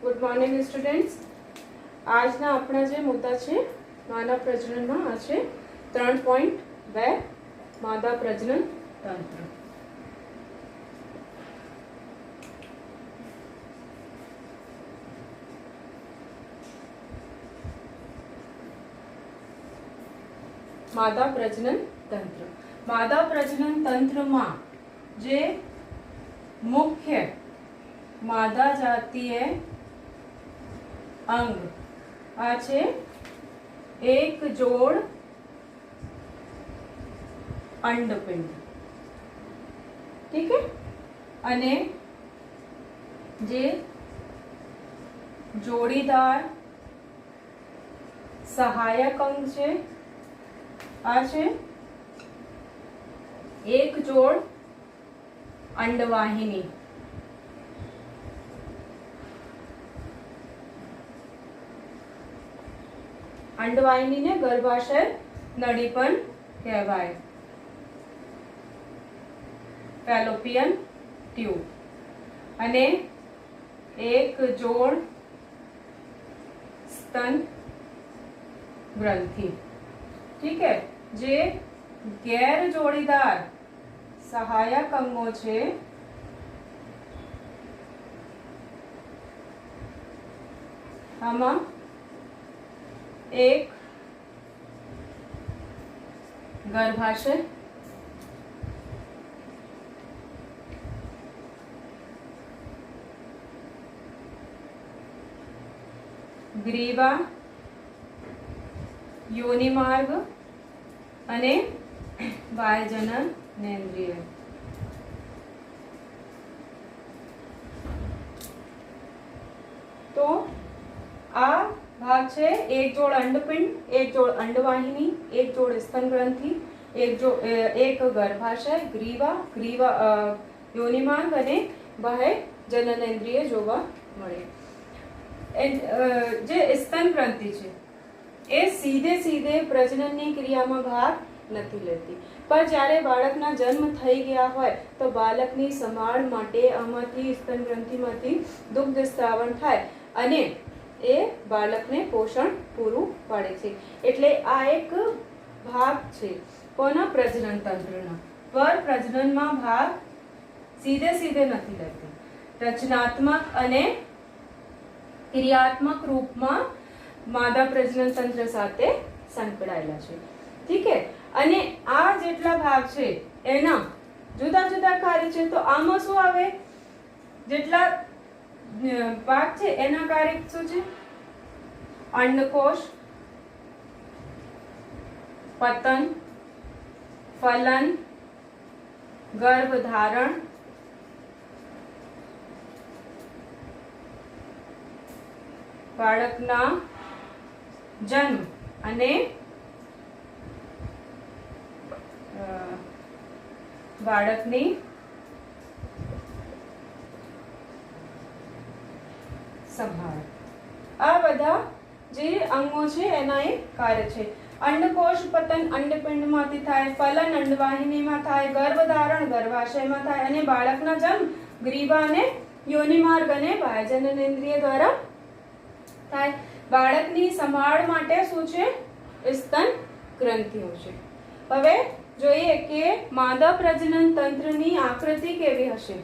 Good morning students. આજના આપણા જે મુદ્દા છે માનવ પ્રજનનમાં આ છે 3.2 માદા પ્રજનન તંત્ર. માદા પ્રજનન તંત્ર. માદા પ્રજનન તંત્રમાં જે મુખ્ય માદા જાતીય અંગ આ છે એક જોડ અંડપિંડ. ઠીક है. અને જે જોડીદાર સહાયક અંગ છે આ છે એક જોડ અંડવાહિની. અંડવાહિનીને ગર્ભાશય નળી પણ કહેવાય. Fallopian tube. અને એક જોડ સ્તન ગ્રંથિ. ઠીક है. જે ગેર જોડીદાર સહાયક અંગો છે આમાં એક ગર્ભાશય, ગ્રીવા, યોનિમાર્ગ અને બાહ્યજનનેન્દ્રિય. તો આ भाग છે એક જોડ અંડપિંડ, એક જોડ અંડવાહિની, એક જોડ સ્તન ગ્રંથિ, એક ગર્ભાશય, ગ્રીવા, યોનિમાર્ગ અને બાહ્ય જનનેન્દ્રિય જોવા મળે. જે સ્તન ગ્રંથિ છે એ સીધે પ્રજનનની ક્રિયામાં ભાગ નથી લેતી, પણ જ્યારે બાળકના જન્મ થઈ ગયા હોય તો બાળકની સંભાળ માટે આમાંથી સ્તન ગ્રંથિમાંથી દુગ્ધ સ્રાવણ થાય અને એ બાળકને પોષણ પૂરું પાડે છે. એટલે આ એક ભાગ છે કોના પ્રજનન તંત્રના. પર પ્રજનનમાં ભાગ સીધે નથી લેતી. રચનાત્મક અને ક્રિયાત્મક રૂપમાં માદા પ્રજનન તંત્ર સાથે સંકળાયેલા છે. ઠીક है. અને આ જેટલા ભાગ છે એના જુદા કાર્ય છે. તો આમાં શું આવે? જેટલા ભાગ છે એના કાર્ય શું છે? અંડકોષ, પતન, ફલન, ગર્ભધારણ, બાળકના જન્મ અને બાળકની સંભાળ. આ બધા જે અંગો છે એના એ કાર્ય છે. અંડકોષ પતન અંડપિંડમાંથી થાય, ફલન અંડવાહિનીમાં થાય, ગર્ભધારણ ગર્ભાશયમાં થાય અને બાળકના જન્મ ગ્રીવા અને યોનિમાર્ગ અને બાહ્યજનનેન્દ્રિય દ્વારા થાય. બાળકની સંભાળ માટે શું છે? સ્તન ગ્રંથિઓ છે. હવે જોઈએ કે માદા પ્રજનન તંત્રની આકૃતિ કેવી હશે.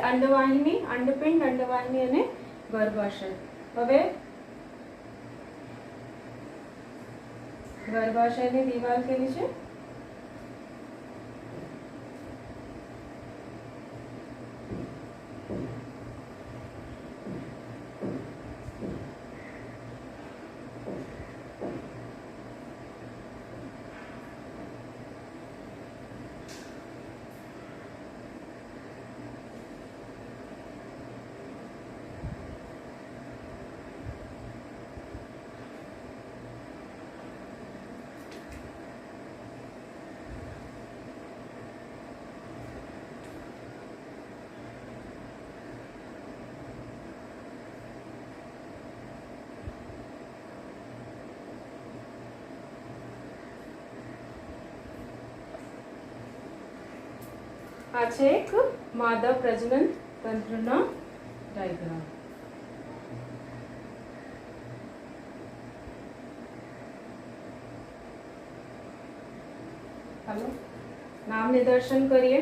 અંડવાહિની, અંડપિંડ, અંડવાહિની અને ગર્ભાશય. હવે ગર્ભાશયની દિવાલ કેવી છે? આ છે એક માદા પ્રજનન તંત્રના ડાયાગ્રામ. ચાલો નામ નિદર્શન કરીએ.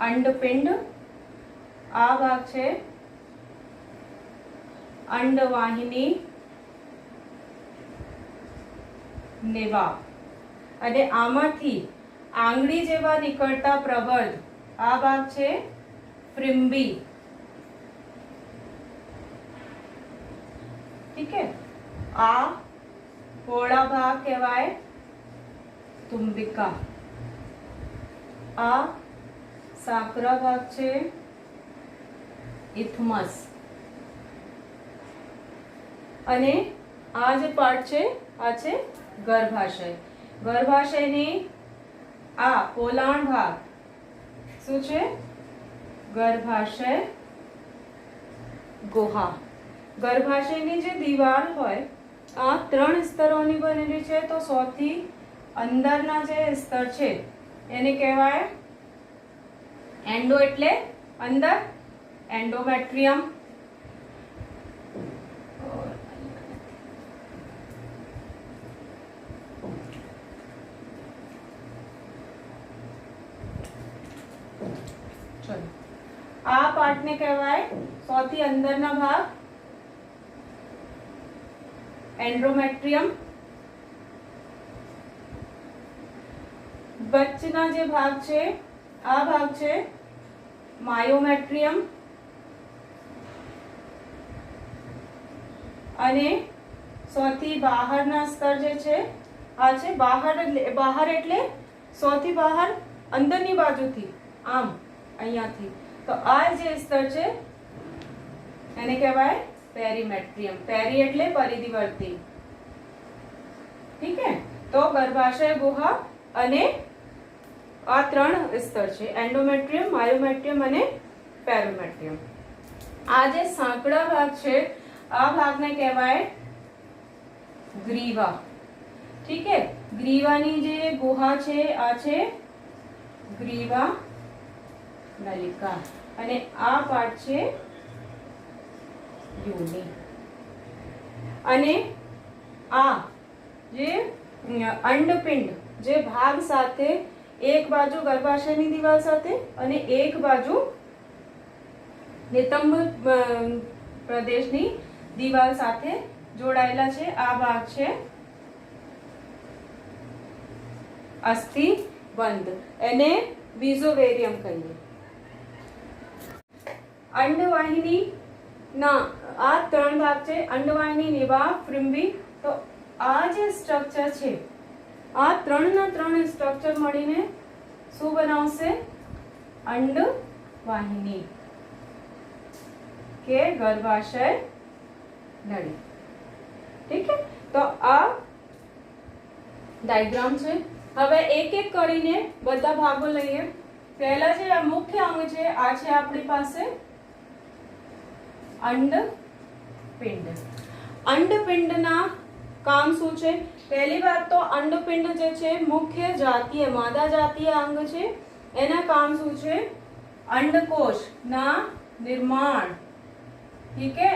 અંડપિંડ, આ ભાગ છે અંડવાહિની, નેવા, અને આમાંથી આંગળી જેવા નીકળતા પ્રબળ આ ભાગ છે પ્રિમ્બી. ઠીક હે. આ પોળા ભાગ કહેવાય તુંબિકા. આ સાંકરા ભાગ છે ઇથમસ. અને આ જે પાર્ટ છે આ છે ગર્ભાશય. ગર્ભાશયની આ પોલાણ ભાગ શું છે? ગર્ભાશય ગુહા. ગર્ભાશયની જે દિવાલ હોય આ 3 સ્તરોની બનેલી છે. તો સૌથી અંદરના જે સ્તર છે એને કહેવાય એન્ડો, એટલે અંદર, એન્ડોમેટ્રિયમ. આ પાર્ટને કહેવાય સૌથી અંદરના ભાગ એન્ડોમેટ્રિયમ. વચ્ચેના જે ભાગ છે આ ભાગ છે માયોમેટ્રિયમ. અને સૌથી બહારના સ્તર જે છે આ છે બહાર. બહાર એટલે સૌથી બહાર, અંદરની બાજુથી, આમ અહીંયાથી. તો આ જે સ્તર છે એને કહેવાય પેરીમેટ્રિયમ. પેરી એટલે પરિધિવર્તી. ઠીક હે. તો ગર્ભાશય ગુહા અને આ 3 સ્તર છે, એન્ડોમેટ્રિયમ, માયોમેટ્રિયમ અને પેરીમેટ્રિયમ. આ જે સાંકડા ભાગ છે આ ભાગને કહેવાય ગ્રીવા. ઠીક હે. ગ્રીવાની જે ગુહા છે આ છે ગ્રીવા નલિકા. અને આ પાર્ટ છે યોની. અને આ જે અંડપિંડ જે ભાગ સાથે એક બાજુ ગર્ભાશયની દિવાલ સાથે અને એક બાજુ નિતંબ પ્રદેશની દિવાલ સાથે જોડાયેલા છે આ ભાગ છે અસ્થિ બંધ. એને વિઝોવેરિયમ કહીએ. અંડવાહિની ના આ 3 ભાગ છે, અંડવાહિની, નિવા, પ્રિમ્બી. તો આ જે સ્ટ્રક્ચર છે આ 3 સ્ટ્રક્ચર મળીને શું બનાવશે? અંડવાહિની કે ગર્ભાશય નળી. ઠીક છે. તો આ ડાયાગ્રામ છે. હવે એક એક કરીને બધા ભાગો લઈએ. પહેલા જે આ મુખ્ય અંગ છે આ છે આપણી પાસે અંડપિંડ. અંડપિંડના કામ શું છે? પહેલી વાત તો અંડપિંડ જે છે મુખ્ય જાતીય માદા જાતીય અંગ છે. એના કામ શું છે? અંડકોષ ના નિર્માણ. ઠીક હે.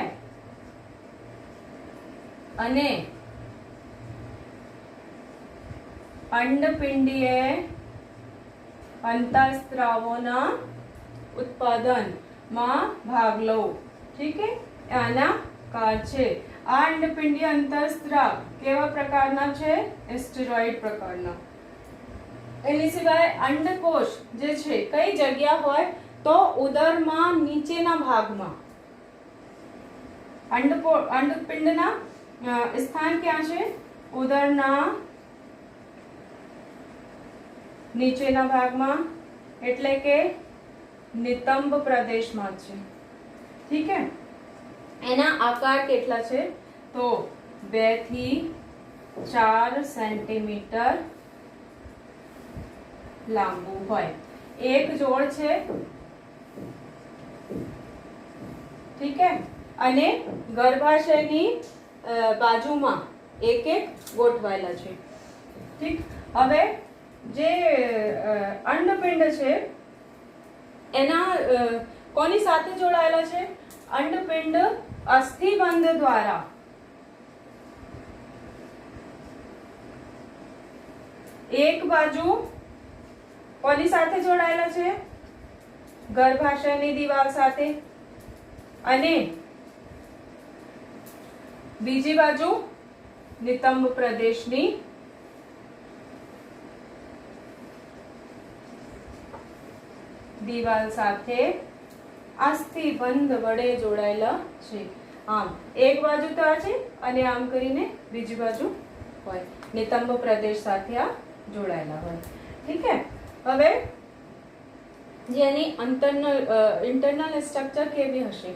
અને અંડપિંડીય અંતઃસ્ત્રાવોના ઉત્પાદનમાં ભાગ લો. ઠીક છે, આના કાર છે. આ અંડપિંડીય અંતઃસ્ત્રાવ કેવા પ્રકારના છે? સ્ટેરોઇડ પ્રકારના. એની સિવાય અંડકોષ જે છે કઈ જગ્યા હોય તો ઉદરમાં નીચેના ભાગમાં. અંડપિંડના સ્થાન ક્યાં છે? ઉદરના નીચેના ભાગમાં, એટલે કે નિતંબ પ્રદેશમાં છે. ઠીક છે. એના આકાર કેટલા છે? તો 2 થી 4 સેન્ટીમીટર લાંબુ હોય. એક જોડ છે. ઠીક છે. અને ગર્ભાશયની બાજુમાં એક એક ગોઠવાયેલા છે. ઠીક. હવે જે અંડપિંડ છે એના કોની સાથે જોડાયેલા છે? અંડપિંડ અસ્થિબંધ દ્વારા એક બાજુ કોની સાથે જોડાયેલા છે? ગર્ભાશયની દીવાલ સાથે, અને બીજી બાજુ નિતંબ પ્રદેશની દીવાલ સાથે અસ્થિબંધ વડે જોડાયેલા છે. આમ એક બાજુ તો આ છે અને આમ કરીને બીજી બાજુ હોય. નિતંબ પ્રદેશ સાથે આ જોડાયેલા હોય. ઠીક છે. હવે જેની ઇન્ટરનલ સ્ટ્રક્ચર કેવી હશે?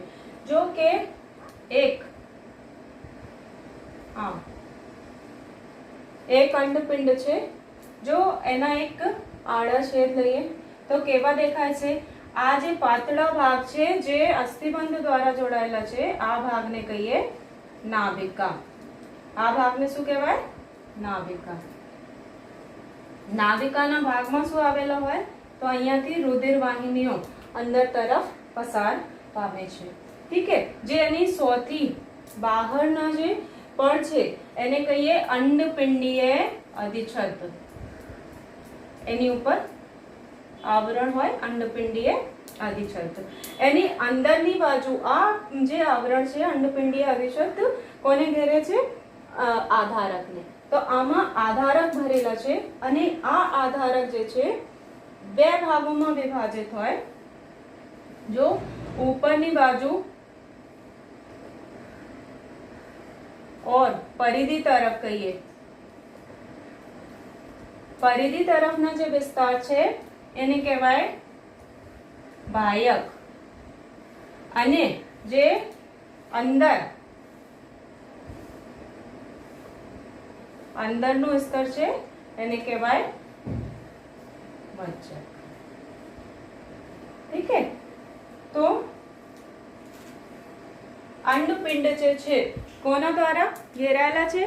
જો કે એક અંડપિંડ છે. જો એના એક આડા છેદ લઈએ તો કેવા દેખાય છે? આ જે પાતળા ભાગ છે જે અસ્થિબંધ દ્વારા જોડાયેલા છે, આ ભાગને કહીએ નાભિકા. આ ભાગને શું કહેવાય? નાભિકા. નાભિકાના ભાગમાં શું આવેલો હોય? તો અહીંયાથી રુધિર વાહિનીઓ અંદર તરફ પસાર પામે છે. ઠીક છે. જે એની સૌથી બહારના જે પડ છે એને કહીએ અંડપિંડીય અધિચ્છદ. એની ઉપર આવરણ હોય અંડપિંડીય અધિચ્છદ. એની અંદરની બાજુ આ જે આવરણ છે અંડપિંડીય અધિચ્છદ કોને ઘેરે છે? આધારકને. તો આમાં આધારક ભરેલા છે, અને આ આધારક જે છે 2 ભાગોમાં વિભાજિત હોય. જો ऊपरनी बाजू और परिधि तरफ कहिए, परिधि तरफना जे विस्तार छे एने कहेवाय बाह्यक, अने जे अंदर अंदरનું સ્તર છે એને કહેવાય મજ્જક. ઠીક है. तो अंडपिंड जे છે કોના દ્વારા ઘેરાયેલા છે?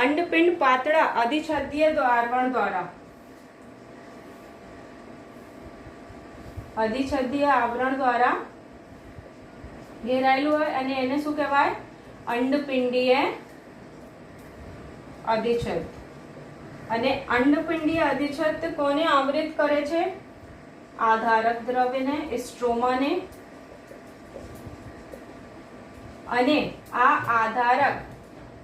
अंडपिंड પાતળા અધિછદ્ય આવરણ દ્વારા, અધિછદ્ય આવરણ દ્વારા ઘેરાયેલું હોય અને એને શું કહેવાય? અંડપિંડીય અધિચ્છદ. અને અંડપિંડીય અધિચ્છદ કોને આવરિત કરે છે? આધારક દ્રવ્યને, સ્ટ્રોમાને. અને આ આધારક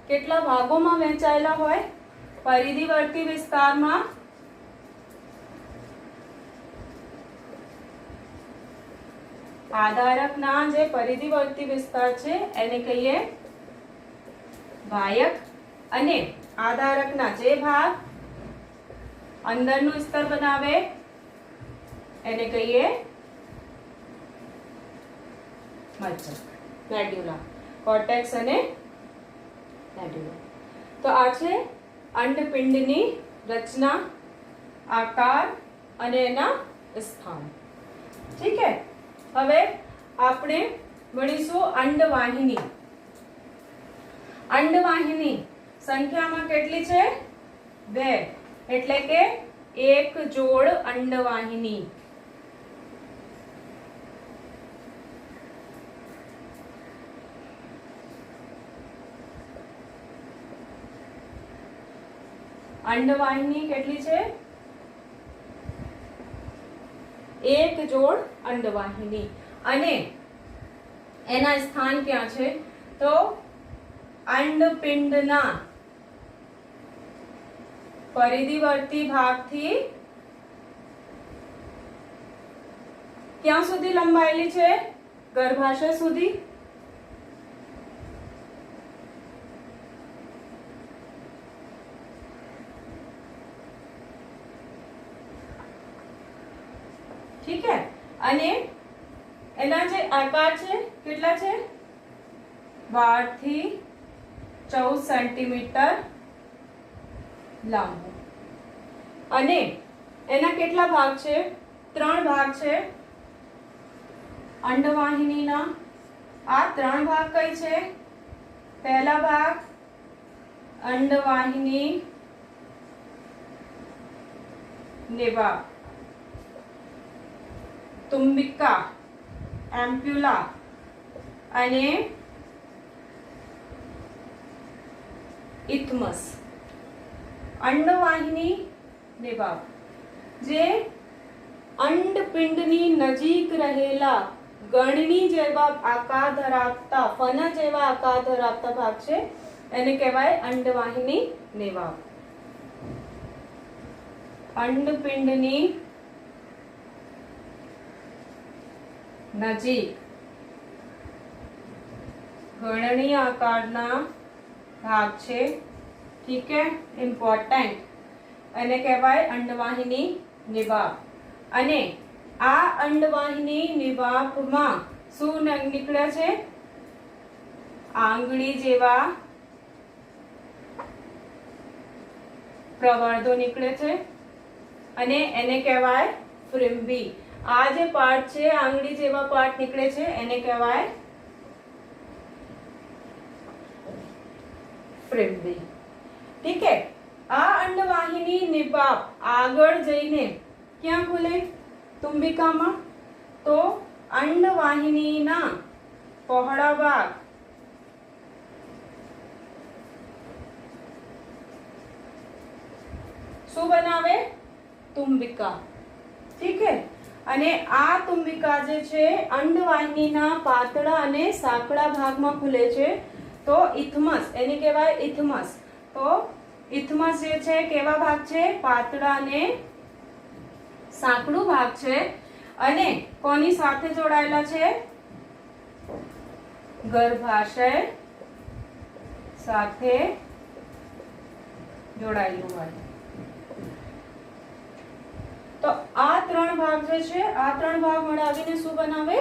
કેટલા ભાગોમાં વહેંચાયેલા હોય? પરિધિવર્તી વિસ્તારમાં આધારકના જે પરિધિવર્તી વિસ્તાર છે એને કહીએ બાહ્યક, અને આધારકના જે ભાગ અંદરનું સ્તર બનાવે એને કહીએ મજ્જક, મેડ્યુલા. કોર્ટેક્સ અને મેડ્યુલા. તો આ છે અંડપિંડની રચના, આકાર અને એના સ્થાન. ઠીક है. હવે આપણે ભણીશું અંડવાહિની. અંડવાહિની સંખ્યામાં કેટલી છે? 2. એટલે કે એક જોડ અંડવાહિની. અંડવાહિની કેટલી છે? એક જોડ અંડવાહિની. અને એના સ્થાન ક્યાં છે? તો અંડપિંડના પરિધિવર્તી ભાગથી ક્યાં સુધી લંબાયેલી છે? ગર્ભાશય સુધી. ઠીક હે. અને એના જે આકાર છે કેટલા છે? 12 થી 14 સેન્ટીમીટર લાંબુ. અને એના કેટલા ભાગ છે? 3 ભાગ છે અંડવાહિનીના. આ 3 ભાગ કઈ છે? પહેલા ભાગ અંડવાહિની નિવાપ, તુંબિકા, એમ્પ્યુલા અને ઇથમસ. અંડવાહિની નિવાપ જે અંડપિંડની નજીક રહેલા ગણની જેવા આકાર ધરાવતા, ફના જેવા આકાર ધરાવતા ભાગ છે એને કહેવાય અંડવાહિની નિવાપ. અંડપિંડની નજીક ગણની આકારના ભાગ છે. ઠીક હે, ઇમ્પોર્ટન્ટ. એને કહેવાય અંડવાહિની નિવાપ. અને આ અંડવાહિની નિવાપમાં શું નીકળે છે? આંગળી જેવા પ્રવર્ધો નીકળે છે અને એને કહેવાય ફ્રિમ્બી. આ જે પાર્ટ છે, આંગળી જેવા પાર્ટ નીકળે છે એને કહેવાય ફ્રિમ્બી. ઠીક હે. આ અંડવાહિની નિવાપ આગળ જઈને ક્યાં ખુલે? તુંબિકામાં. તો અંડવાહિનીના પહોળા ભાગ શું બનાવે? તુંબિકા. ઠીક હે. અને આ તુંબિકા જે છે અંડવાહિનીના પાતળા અને સાંકડા ભાગમાં ખુલે છે તો ઇથમસ, એને કહેવાય ઇથમસ. તો ઇથમસ જે છે કેવા ભાગ છે? પાતળા અને સાંકડું ભાગ છે. અને કોની સાથે જોડાયેલા છે? ગર્ભાશય સાથે જોડાયેલું હોય. તો આ 3 ભાગ જે છે, આ 3 ભાગ મળાવીને શું બનાવે?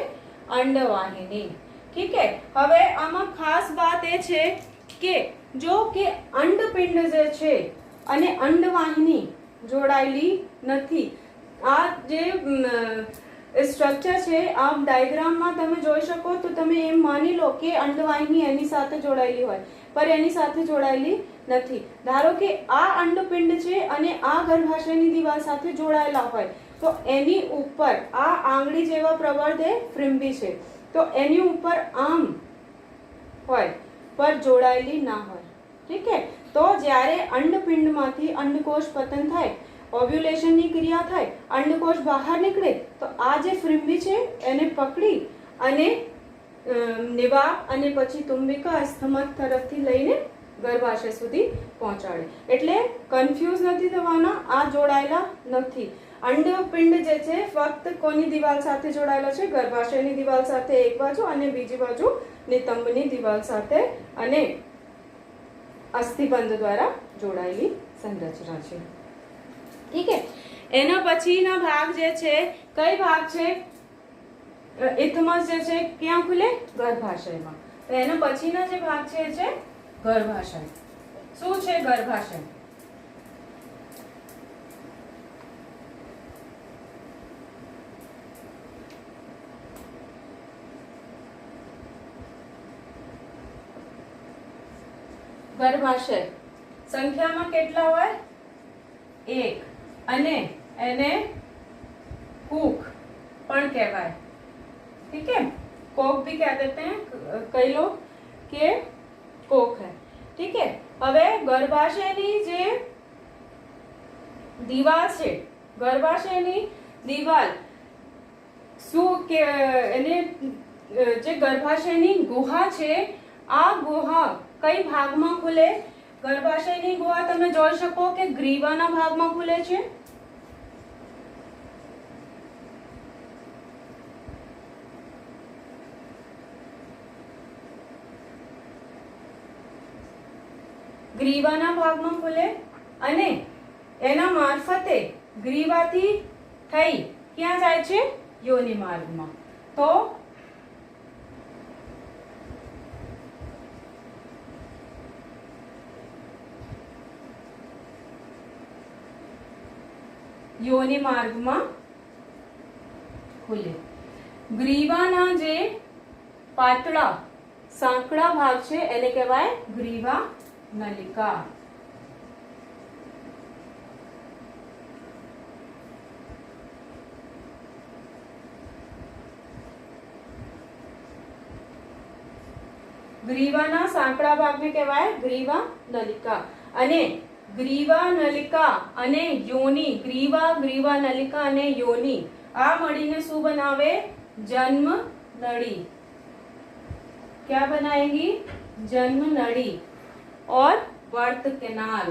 અંડવાહિની. ઠીક હે. હવે આમાં ખાસ વાત એ છે કે જો કે અંડપિંડ જે છે અને અંડવાહિની જોડાયેલી નથી. આ જે સ્ટ્રક્ચર છે, આ ડાયાગ્રામમાં તમે જોઈ શકો તો તમે એમ માની લો કે અંડવાહિની એની સાથે જોડાયેલી હોય, પર એની સાથે જોડાયેલી નથી. ધારો કે આ અંડપિંડ છે અને આ ગર્ભાશયની દિવાલ સાથે જોડાયેલા હોય તો એની ઉપર આ આંગળી જેવા પ્રવર્ધ એ ફ્રિમ્બી છે, તો એની ઉપર આમ હોય પર જોડાયેલી ના હોય. ઠીક હે. તો જ્યારે અંડપિંડમાંથી અંડકોષ પતન થાય, ઓવ્યુલેશનની ક્રિયા થાય, અંડકોષ બહાર નીકળે તો આ જે ફ્રિમ્બી છે એને પકડી અને નિવાપ અને પછી તુંબિકા સ્તમક તરફથી લઈને ગર્ભાશય સુધી પહોંચાડે. એટલે કન્ફ્યુઝ નથી થવાના, આ જોડાયેલા નથી. અંડપિંડ જે છે ફક્ત કોની દિવાલ સાથે જોડાયેલો છે? ગર્ભાશયની દિવાલ સાથે એક બાજુ અને બીજી બાજુ નિતંબની દિવાલ સાથે અને અસ્થિબંધ દ્વારા જોડાયેલી સંરચના છે. ઠીક હે. એના પછીના ભાગ જે છે, કઈ ભાગ છે? ઇથમસ જે છે ક્યાં ખુલે? ગર્ભાશયમાં. તો એના પછીના જે ભાગ છે એ છે ગર્ભાશય. શું છે ગર્ભાશય? ગર્ભાશય સંખ્યામાં કેટલા હોય? 1. અને એને कूक पण कहवाय. ठीक है, कोक भी कह देते हैं, कई लोग के कोक है. ठीक है. હવે ગર્ભાશયની જે દિવાલ છે, ગર્ભાશયની દિવાલ શું કે એને જે ગર્ભાશયની ગુહા છે, આ ગુહા કઈ ભાગમાં ખુલે? ગર્ભાશયની ગુહા તમે જોઈ શકો કે ગ્રીવાના ભાગમાં ખુલે છે. ગ્રીવાના ભાગમાં ખુલે અને એના મારફતે ગ્રીવાથી થઈ ક્યાં જાય છે? યોનિ માર્ગમાં. તો યોનિ માર્ગમાં ખુલે. ગ્રીવાના જે પાતળા સાંકડા ભાગ છે એને કહેવાય ગ્રીવા નલિકા. ગ્રીવાના સાંકડા ભાગને કહેવાય ગ્રીવા નલિકા. અને ગ્રીવા નલિકા અને યોનિ, ગ્રીવા નલિકા અને યોનિ આ મળીને શું બનાવે? જન્મ नड़ी. क्या बनाएगी? जन्म नड़ी और वर्त केनाल.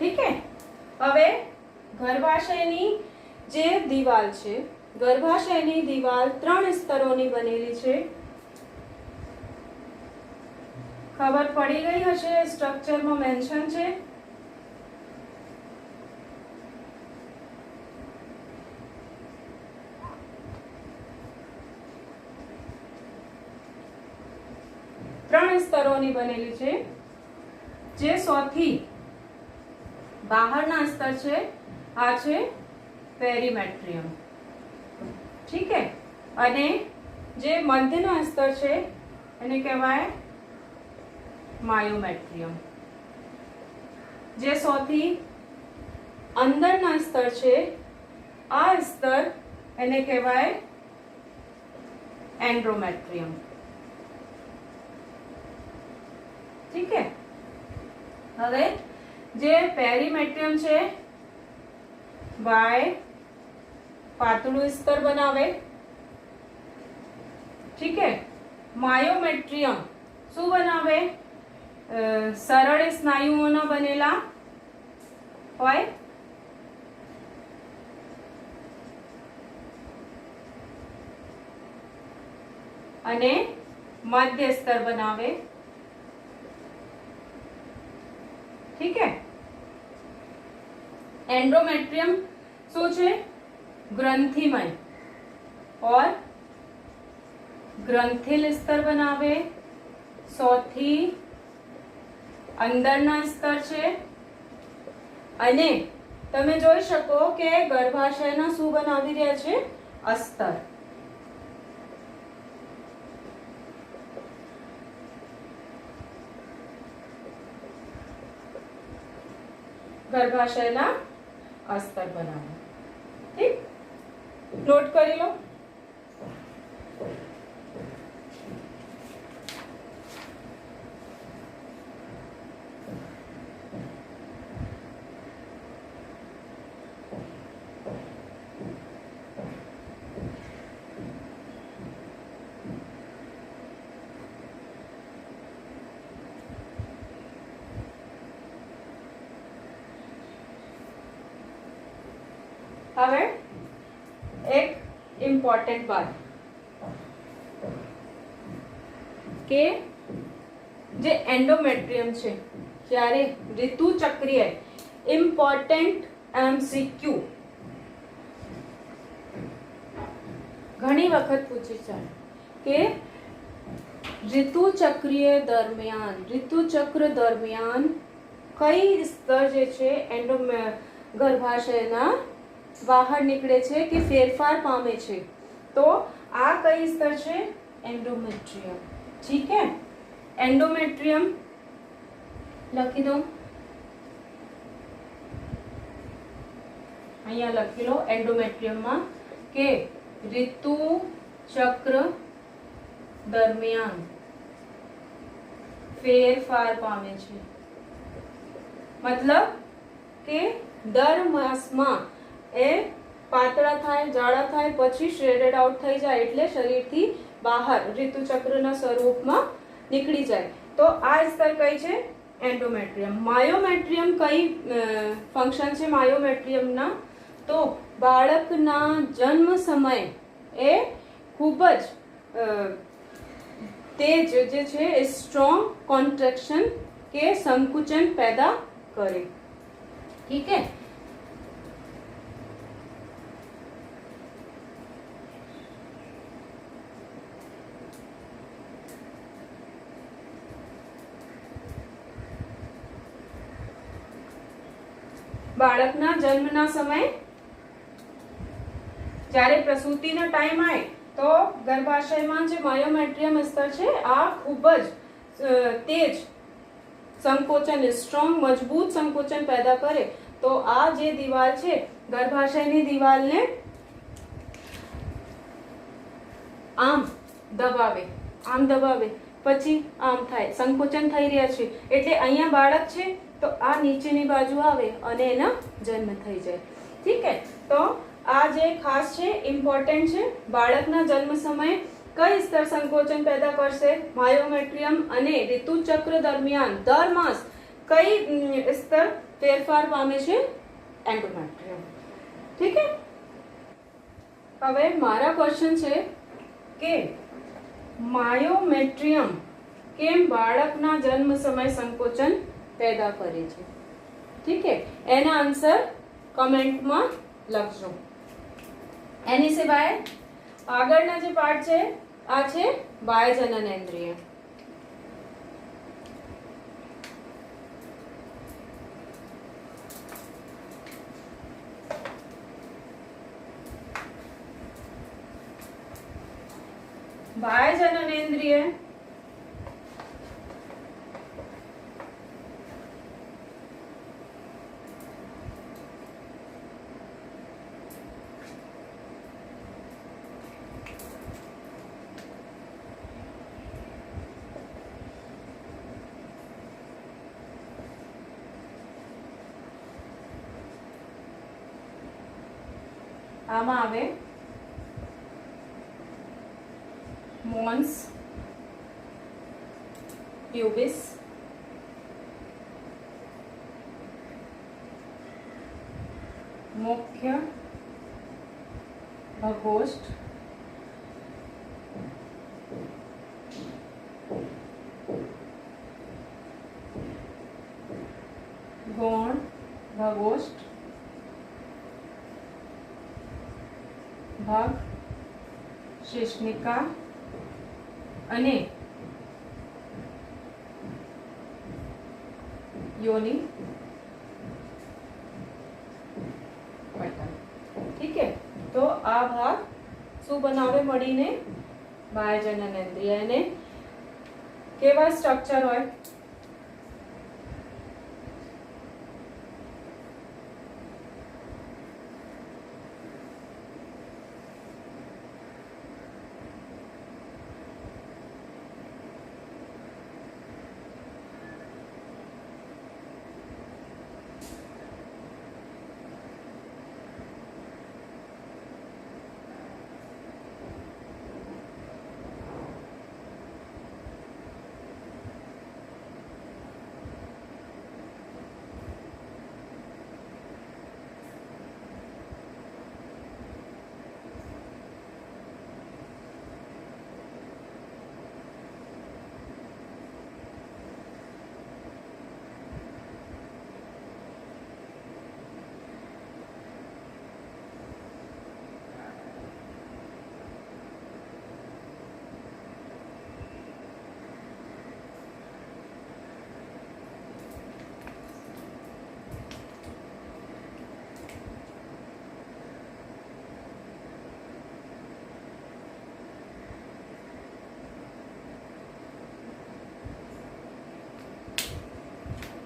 ठीक है. હવે ગર્ભાશયની જે દિવાલ છે, ગર્ભાશયની દિવાલ 3 સ્તરોની બનેલી છે. ખબર પડી ગઈ હશે, સ્ટ્રક્ચરમાં મેન્શન છે. ત્રણ સ્તરોની બનેલી છે. જે સૌથી બહારના સ્તર છે આ છે પેરીમેટ્રિયમ. ઠીક है. અને જે મધ્યના સ્તર છે એને કહેવાય માયોમેટ્રિયમ. જે સૌથી અંદરના સ્તર છે આ સ્તર એને કહેવાય एंड्रोमेट्रियम. ठीक है. હવે જે પેરીમેટ્રિયમ છે બાય પાતળું સ્તર બનાવે. ઠીક है. માયોમેટ્રિયમ શું બનાવે? સરળ સ્નાયુઓના બનેલા હોય. અને મધ્ય સ્તર બનાવે. ठीक है. एंड्रोमेट्रियम શું છે? ગ્રંથિમય और ગ્રંથિલ સ્તર બનાવે. સૌથી અંદરના સ્તર છે. અને તમે જોઈ શકો કે ગર્ભાશયના શું બનાવી રહ્યા છે? અસ્તર. गर्भाशयना अस्तर बनावे. ठीक. नोट करी लो. હવે એક ઇમ્પોર્ટન્ટ વાત કે જે એન્ડોમેટ્રિયમ છે જ્યારે ઋતુ ચક્રીય ઇમ્પોર્ટન્ટ એમસીક્યુ ઘણી વખત પૂછી છે કે ઋતુ ચક્ર દરમિયાન કઈ સ્તર જે છે ગર્ભાશયના બહાર નીકળે છે કે ફેરફાર પામે છે? તો આ કઈ સ્તર છે? એન્ડોમેટ્રિયમ. ઠીક है. एंडोमेट्रियम લખી દો. અહીંયા લખી લો એન્ડોમેટ્રિયમમાં કે ઋતુ ચક્ર દરમિયાન ફેરફાર પામે છે, મતલબ કે દર માસમાં એ પાતળા થાય, જાડા થાય, પછી શ્રેડેડ આઉટ થઈ જાય એટલે શરીરથી બહાર ઋતુચક્રના સ્વરૂપમાં નીકળી જાય. તો આ સ્તર કઈ છે? એન્ડોમેટ્રિયમ. માયોમેટ્રિયમ કઈ ફંક્શન છે માયોમેટ્રિયમના? તો બાળકના જન્મ સમયે એ ખૂબ જ તેજ જે છે એ સ્ટ્રોંગ કોન્ટ્રેક્શન કે સંકુચન પેદા કરે. ઠીક है. બાળકના જન્મના સમયે જ્યારે પ્રસૂતિનો ટાઈમ આવે તો ગર્ભાશયમાં જે માયોમેટ્રિયમ સ્તર છે આ ખૂબ જ તેજ સંકોચન, સ્ટ્રોંગ મજબૂત સંકોચન પેદા કરે. તો આ જે દિવાલ છે ગર્ભાશયની દિવાલને આમ દબાવે, પછી આમ થાય, સંકોચન થઈ રહ્યા છે એટલે અહીંયા બાળક છે તો આ નીચેની બાજુ આવે અને એના જન્મ થઈ જાય. ઠીક હે. તો આ જે ખાસ છે, ઇમ્પોર્ટન્ટ છે. બાળકના જન્મ સમયે કઈ સ્તર સંકોચન પેદા કરશે? માયોમેટ્રિયમ. અને ઋતુચક્ર દરમિયાન દર માસ કઈ સ્તર ફેરફાર પામે છે? એન્ડોમેટ્રિયમ. ઠીક હે. હવે મારા ક્વેશ્ચન છે કે માયોમેટ્રિયમ કેમ બાળકના જન્મ સમયે સંકોચન પેદા કરે છે? ઠીક હે. એના આન્સર કમેન્ટમાં લખજો. એની સિવાય આગળના જે પાર્ટ છે આ છે બાહ્યજનનેન્દ્રિય. બાહ્યજનનેન્દ્રિય આમાં આવે મોન્સ પ્યુબિસ, મુખ્ય ભગોષ્ઠ, ગૌણ ભગોષ્ઠ, ભાગ શિશ્નિકા અને યોની પટલ. ઠીક है. તો આ ભાગ શું બનાવે મળીને? બાહ્યજનનેન્દ્રિય. અને કેવા સ્ટ્રક્ચર હોય?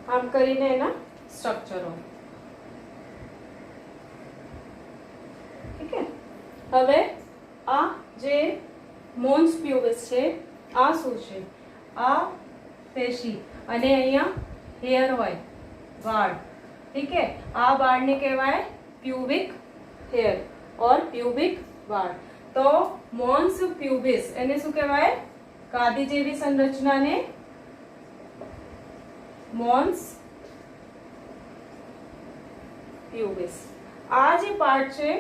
આમ કરીને એના સ્ટ્રક્ચરો. ઠીક છે. હવે આ જે મોન્સ પ્યુબિસ છે આ શું છે? આ પેશી અને અહીંયા હેર હોય વાળ, ઠીક है। આ વાળને કહેવાય પ્યુબિક હેર और પ્યુબિક વાળ। તો મોન્સ પ્યુબિસ એને શું કહેવાય? ગાદી જેવી સંરચનાને મોન્સ પ્યુબિસ। આ જે પાર્ટ છે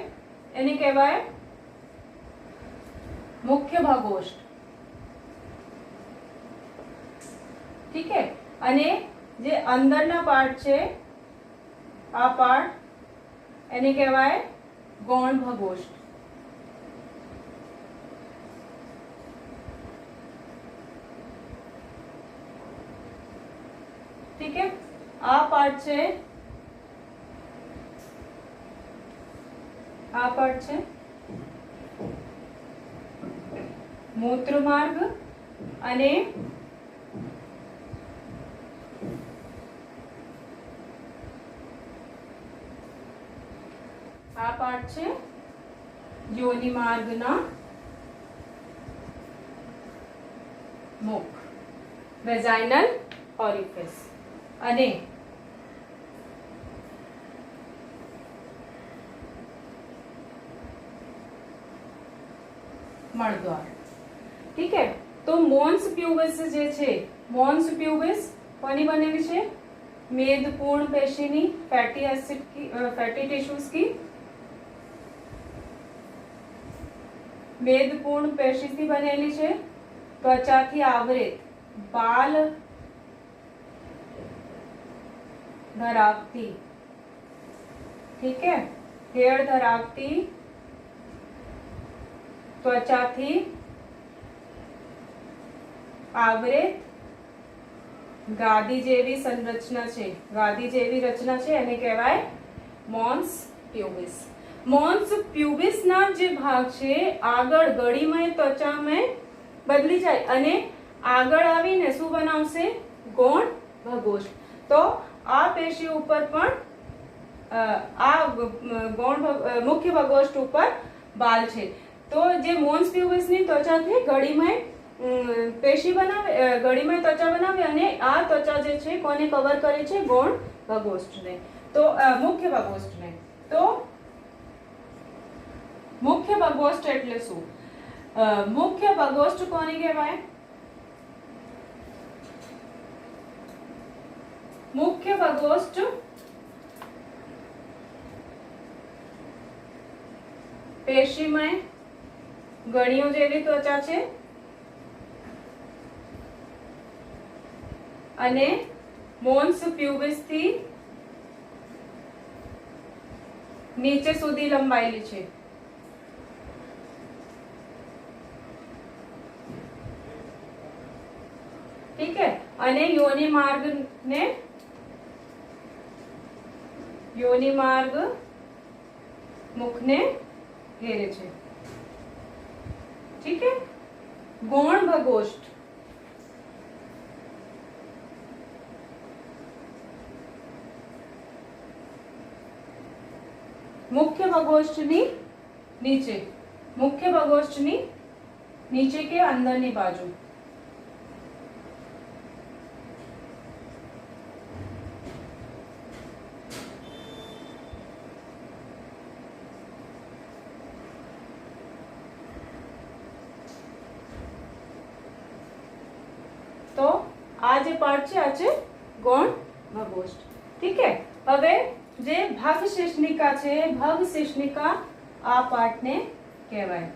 એને કહેવાય મુખ્ય ભાગોષ્ઠ, ઠીક है। અને જે અંદરના પાર્ટ છે આ પાર્ટ એને કહેવાય ગૌણ ભાગોષ્ઠ, ઠીક है। આ પાર્ટ છે મૂત્રમાર્ગ અને આ પાર્ટ છે યોનિ માર્ગના મુખ, વેજાઇનલ ઓરિફિસ અને મળદ્વાર, ઠીક है। તો મોન્સ પ્યુબિસ જે છે, મોન્સ પ્યુબિસ કોની બનેલી છે? મેદપૂર્ણ પેશીની, ફેટી એસિડ की, फैटी टिश्यूज की, મેદપૂર્ણ પેશીથી બનેલી છે, ત્વચાથી આવૃત, બાલ ધરાવતી, ઠીક है। हेयर ધરાવતી ત્વચાથી આવૃત ગાદી જેવી સંરચના છે, ગાદી જેવી રચના છે એને કહેવાય મોન્સ પ્યુબિસ। મોન્સ પ્યુબિસ ના જે ભાગ છે આગળ ગળીમય ત્વચામાં બદલી જાય અને આગળ આવીને શું બનાવશે? ગૌણ ભાગોષ્ઠ। તો આ પેશી ઉપર પણ આ ગૌણ મુખ્ય ભાગોષ્ઠ ઉપર બાલ છે। તો જે મોન્સ પ્યુબિસની ત્વચાથી ગળીમય પેશી બનાવે, ગળીમય ત્વચા બનાવે અને આ ત્વચા જે છે કોને કવર કરે છે? ગૌણ ભાગોષ્ઠને, તો મુખ્ય ભાગોષ્ઠને। તો મુખ્ય ભાગોષ્ઠ એટલે શું? મુખ્ય ભાગોષ્ઠ કોને કહેવાય? મુખ્ય ભાગોષ્ઠ પેશીમય ગળીઓ જેવી ત્વચા છે અને મોન્સ પ્યુબિસ થી નીચે સુધી લંબાયેલી છે, ઠીક है। અને યોનિ માર્ગ મુખને घेरे છે, ठीक है। गौण भागोष्ठ मुख्य भागोष्ठनी नीचे, मुख्य भागोष्ठनी नीचे के अंदरनी बाजू, तो आ जे पार्ट છે આ છે ગૌણ ભાગોષ્ઠ, ઠીક है। હવે જે ભાગ શીર્ષનિકા છે, ભાગ શીર્ષનિકા આ પાર્ટને કહેવાય।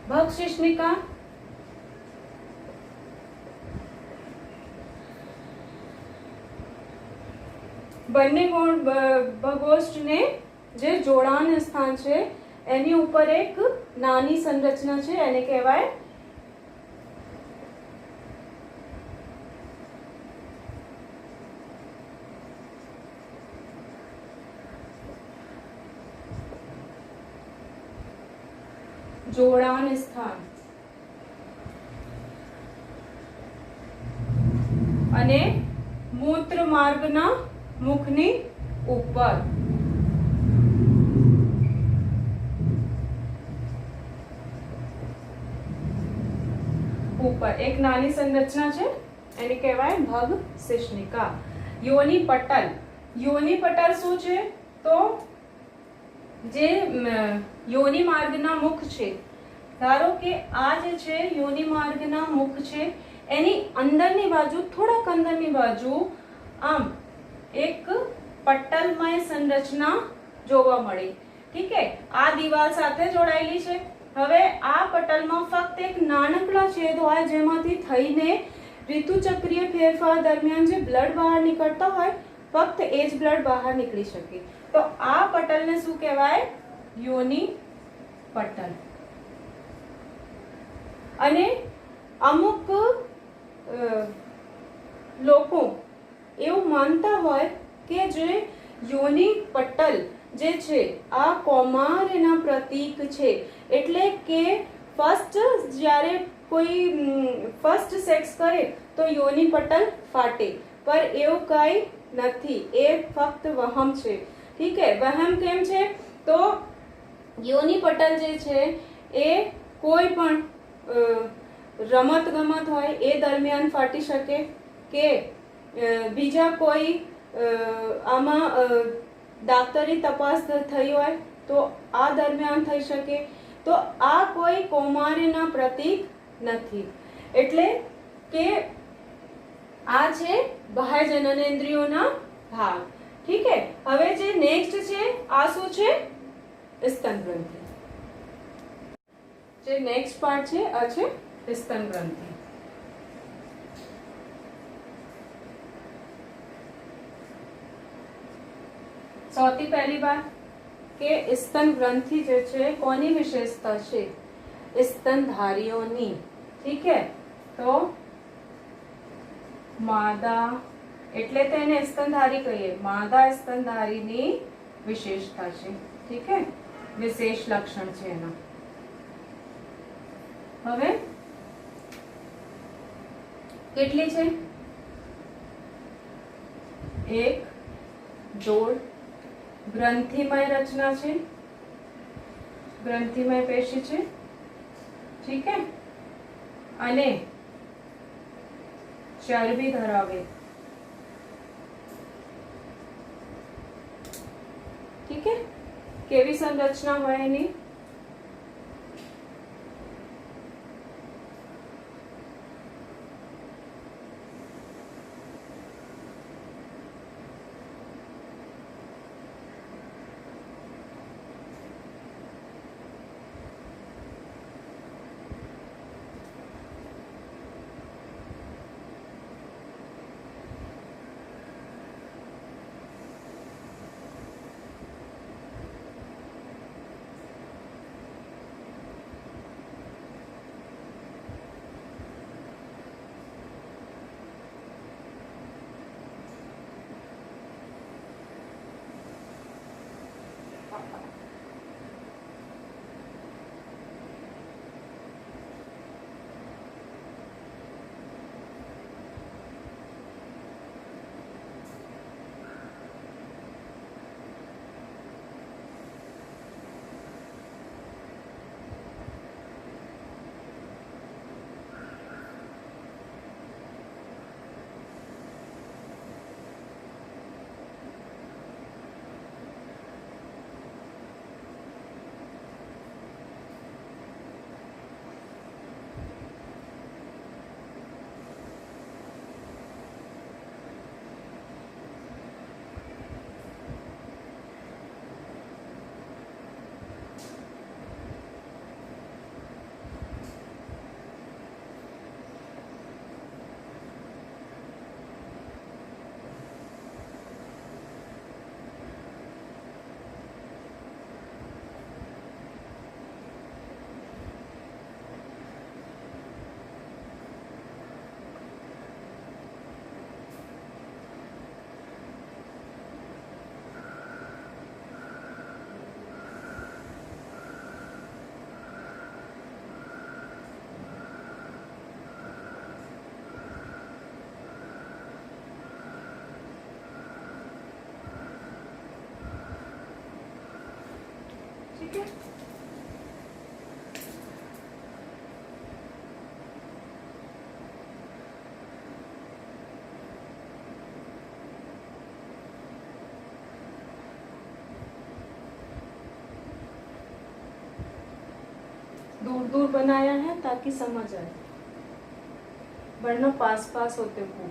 ભાગ શીર્ષનિકા બંને ગૌણ ભાગોષ્ઠને જે જોડાણ સ્થાન છે એની ઉપર એક નાની સંરચના છે એને કહેવાય જોડાણ સ્થાન અને મૂત્ર માર્ગના મુખની ઉપર ઉપર એક નાની સંરચના છે, એને કહેવાય ભગ શિશ્નિકા. યોનિ પટલ. યોનિ પટલ શું છે? તો જે યોનિ માર્ગના મુખ છે, ધારો કે આ જે છે યોનિ માર્ગના મુખ છે, એની અંદરની બાજુ, થોડાક અંદરની બાજુ આમ એક પટલમય સંરચના જોવા મળી. ઠીક છે, આ દિવાલ સાથે જોડાયેલી છે. હવે આ પટલમાં ફક્ત એક નાનકડા છેદ હોય, જેમાંથી થઈને ઋતુચક્રીય ફેરફાર દરમિયાન જે બ્લડ બહાર નીકળતો હોય, ફક્ત એ જ બ્લડ બહાર નીકળી શકે. તો આ પટલને શું કહેવાય? યોનિ પટલ. અને અમુક લોકો એવું માનતા હોય કે જે યોનિ પટલ જે છે આ કૌમાર્યના પ્રતીક છે, એટલે કે જ્યારે કોઈ ફર્સ્ટ સેક્સ કરે તો યોનિ પટલ ફાટે, પર એવું કઈ નથી, એ ફક્ત વહમ છે. ઠીક છે, વહમ કેમ છે? તો યોનિ પટલ જે છે એ કોઈ પણ રમત ગમત હોય એ દરમિયાન ફાટી શકે, કે બીજા કોઈ આમાં દાક્તરી તપાસ થઈ હોય તો આ દરમિયાન થઈ શકે. તો આ કોઈ કૌમાર્યના પ્રતીક નથી. એટલે કે આ છે બાહ્ય જનનેન્દ્રિયોના ભાગ. ઠીક છે, હવે જે નેક્સ્ટ છે આ શું છે? સ્તન ગ્રંથિ. જે નેક્સ્ટ પાર્ટ છે આ છે સ્તન ગ્રંથિ. સૌથી પહેલી વાત કે સ્તન ગ્રંથિ જે છે કોની વિશેષતા છે? સ્તનધારીઓની. ઠીક છે, તો માદા એટલે તેને સ્તનધારી કહીએ. માદા સ્તનધારીની વિશેષતા છે. ઠીક છે, વિશેષ લક્ષણ છે એના. હવે કેટલી છે? એક જોડ ગ્રંથિમય રચના છે, ગ્રંથિમય પેશી છે. ઠીક છે, અને ચરબી ધરાવે. ઠીક છે, કેવી સંરચના હોય એની? ठीक है। दूर बनाया है ताकि समझ आए, वरना पास पास होते खूब।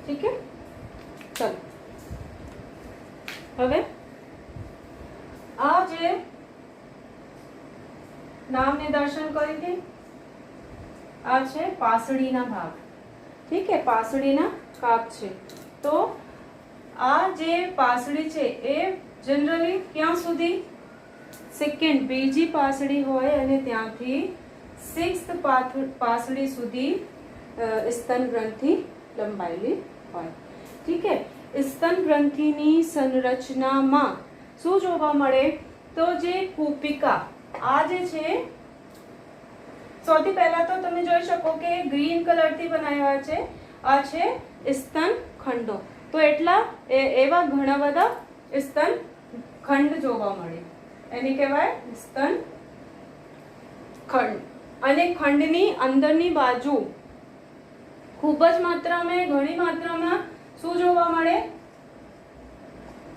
ठीक है, चलो હવે આ જે નામને દર્શન કરી હતી, આ છે પાસળીના ભાગ, ઠીક है, પાસળીના કાપ છે। તો આ જે પાસળી છે એ જનરલી ક્યાં સુધી, સેકન્ડ બીજી પાસળી હોય અને ત્યાંથી સિક્સ્થ પાસળી સુધી સ્તન ગ્રંથિ લંબાયેલી હોય, ઠીક है। સ્તન ગ્રંથિની સંરચનામાં શું જોવા મળે, તો જે કૂપિકા, આ જે છે સૌથી પહેલા તો તમે જોઈ શકો કે ગ્રીન કલરથી બનાવ્યા છે, આ છે સ્તન ખંડો। તો એટલા એવા ઘણા બધા સ્તન ખંડ જોવા મળે, એને કહેવાય સ્તન ખંડ। અને ખંડની અંદરની બાજુ खूब मात्रा में, घनी मात्रा में शू जोवा मळे,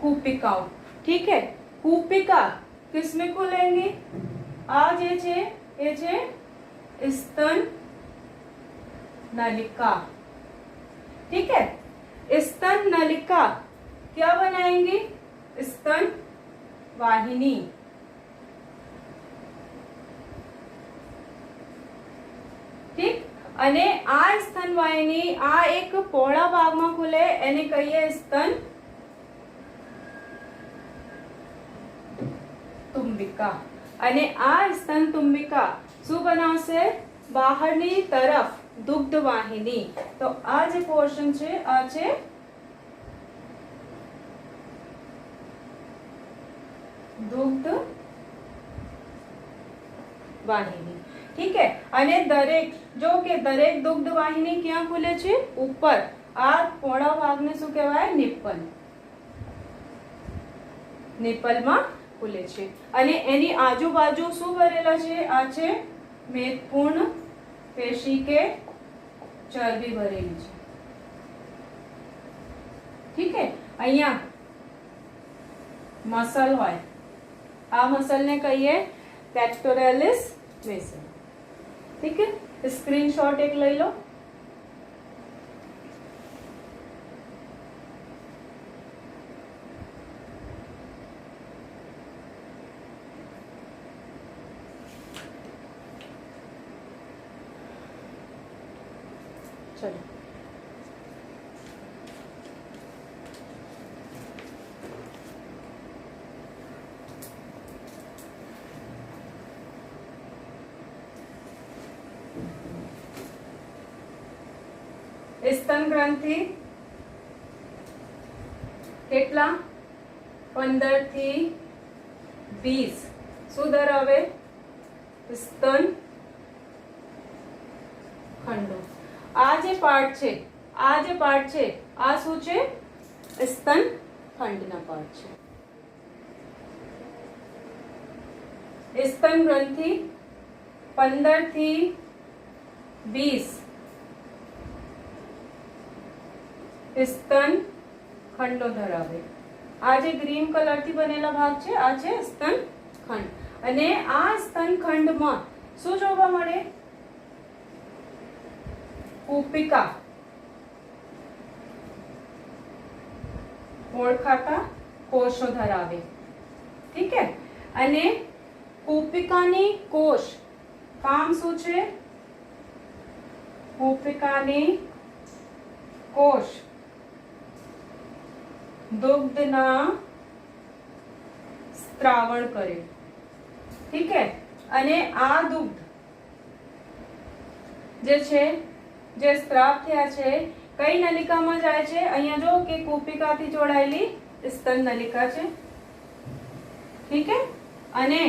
कूपिकाओ, ठीक है। कूपिका किसमें खुलेंगी, आ जे छे ए छे स्तन नलिका, ठीक है। स्तन नलिका क्या बनाएंगी, स्तन वाहिनी, ठीक। અને આ સ્તન વાહિની આ એક પહોળા ભાગમાં ખુલે, એને કહીએ સ્તન તુંબિકા। અને આ સ્તન તુંબિકા શું બનાવશે, બહારની તરફ દુગ્ધ વાહિની। તો આ જે પોર્શન છે આ છે દુગ્ધ વાહિની, ठीक है। અને દરેક જો કે દરેક દુગ્ધ વાહિની ક્યાં ખુલે છે, ઉપર, આ પોળા ભાગને શું કહેવાય, નિપ્પલ, નિપ્પલમાં ખુલે છે। અને એની આજુબાજુ શું ભરેલા છે, આ છે મેદપૂર્ણ પેશી કે ચરબી ભરેલી છે, ठीक है। અહીંયા મસલ હોય, આ મસલને કહીએ પેક્ટોરાલિસ મસલ, ठीक है। स्क्रीनशॉट एक ले लो। चलो स्तन ग्रंथि કેટલા 15 થી 20 શું ધરાવે, સ્તન ખંડો। આ જે પાર્ટ છે આ શું છે? સ્તન ખંડના પાર્ટ છે. સ્તન ગ્રંથિ 15 થી 20 સ્તન ખંડો ધરાવે. આ જે ગ્રીન કલર થી બનેલા ભાગ છે આ છે સ્તન ખંડ. અને આ સ્તન ખંડમાં શું જોવા મળે? કુપિકા ઓળખાતા કોષો ધરાવે. ઠીક હે. અને કુપિકાની કોષ કામ શું છે? કુપિકાની કોષ દુગ્ધના સ્ત્રાવણ કરે. ઠીક હે. અને આ દુગ્ધ જે છે જે સ્ત્રાવ થયા છે કઈ નલિકામાં જાય છે? અહીંયા જો કે કુપિકાથી જોડાયેલી સ્તન નલિકા છે. ઠીક હે. અને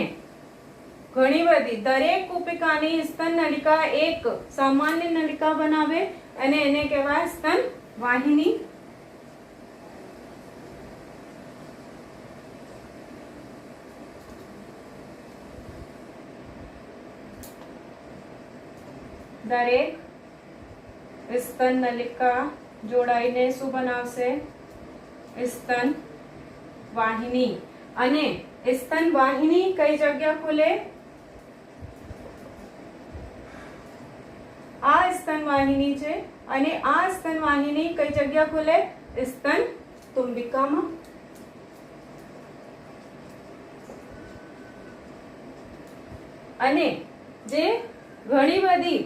ઘણી બધી દરેક કુપિકાની સ્તન નલિકા એક સામાન્ય નલિકા બનાવે અને એને કહેવાય સ્તન વાહિની. દરેક સ્તન નલિકા જોડાઈને શું બનાવશે? સ્તન વાહિની. અને સ્તન વાહિની કઈ જગ્યા ખુલે? આ સ્તન વાહિની છે અને આ સ્તન વાહિની કઈ જગ્યા ખુલે? સ્તન તુંબિકામાં. અને જે ઘણી બધી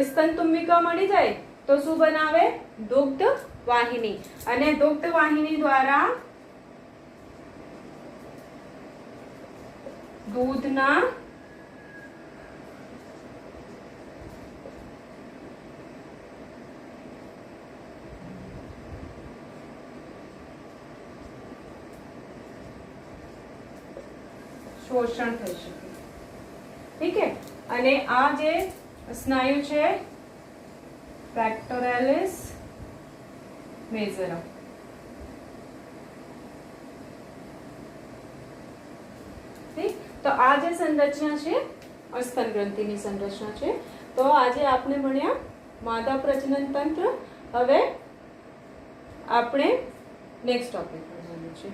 સ્તન તુંબિકા મળી જાય તો શું બનાવે? દુગ્ધ વાહિની. અને દુગ્ધ વાહિની દ્વારા દૂધના શોષણ થઈ શકે. ઠીક હે. અને આ જે સ્નાયુ છે પેક્ટોરાલિસ મેજરમ. ઠીક. તો આ જે સંરચના છે સ્તન ગ્રંથિની સંરચના છે. તો આજે આપણે ભણ્યા માદા પ્રજનન તંત્ર. હવે આપણે નેક્સ્ટ ટોપિક ભણવાનું છે.